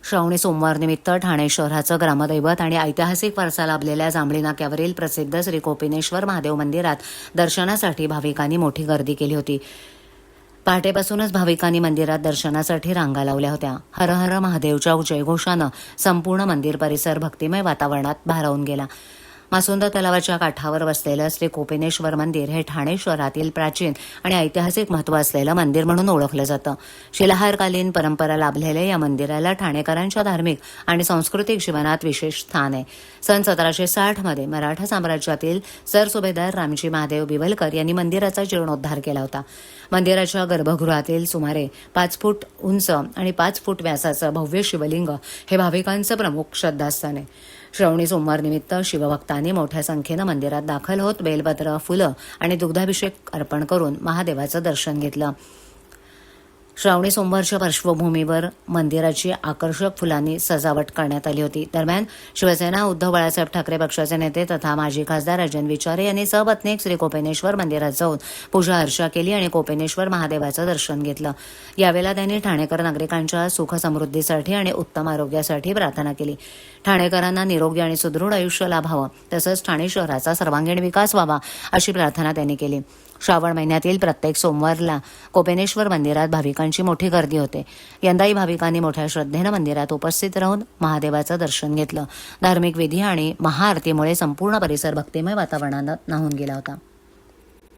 श्रावणी सोमवार निमित्त ठाणे शहराचं ग्रामदैवत आणि ऐतिहासिक वारसा लाभलेल्या जांभळी नाक्यावरील प्रसिद्ध श्री कोपिनेश्वर महादेव मंदिरात दर्शनासाठी भाविकांनी मोठी गर्दी केली होती. पहाटेपासूनच भाविकांनी मंदिरात दर्शनासाठी रांगा लावल्या होत्या. हर हर महादेवच्या जयघोषानं संपूर्ण मंदिर परिसर भक्तिमय वातावरणात भारावून गेला. मासुंदा तलावाच्या काठावर वसलेलं श्री कोपिनेश्वर मंदिर हे ठाणे शहरातील प्राचीन आणि ऐतिहासिक महत्त्व असलेलं मंदिर म्हणून ओळखलं जातं. शिलाहारकालीन परंपरा लाभलेल्या या मंदिराला ठाणेकरांच्या धार्मिक आणि सांस्कृतिक जीवनात विशेष स्थान आहे. सन 1760 मध्ये मराठा साम्राज्यातील सरसुभेदार रामजी महादेव बिवलकर यांनी मंदिराचा जीर्णोद्धार केला होता. मंदिराच्या गर्भगृहातील सुमारे 5 फूट उंच आणि 5 फूट व्यासाचं भव्य शिवलिंग हे भाविकांचं प्रमुख श्रद्धास्थान आहे. श्रावणी सोमवार निमित्त शिवभक्तांनी मोठ्या संख्येनं मंदिरात दाखल होत बेलपत्र, फुलं आणि दुग्धाभिषेक अर्पण करून महादेवाचं दर्शन घेतलं. श्रावणी सोमवारच्या पार्श्वभूमीवर मंदिराची आकर्षक फुलांनी सजावट करण्यात आली होती. दरम्यान शिवसेना उद्धव बाळासाहेब ठाकरे पक्षाचे नेते तथा माजी खासदार राजन विचारे यांनी सबतनेक श्री कोपिनेश्वर मंदिरात जाऊन पूजा अर्चा केली आणि कोपिनेश्वर महादेवाचं दर्शन घेतलं. यावेळेला त्यांनी ठाणेकर नागरिकांच्या सुख समृद्धीसाठी आणि उत्तम आरोग्यासाठी प्रार्थना केली. ठाणेकरांना निरोगी आणि सुदृढ आयुष्य लाभावं तसंच ठाणे शहराचा सर्वांगीण विकास व्हावा अशी प्रार्थना त्यांनी केली. श्रावण महिन्यातील प्रत्येक सोमवारला कोपिनेश्वर मंदिरात भाविकांची मोठी गर्दी होते. यंदाही भाविकांनी मोठ्या श्रद्धेनं मंदिरात उपस्थित राहून महादेवाचं दर्शन घेतलं. धार्मिक विधी आणि महाआरतीमुळे संपूर्ण परिसर भक्तिमय वातावरणात न्हाऊन गेला होता.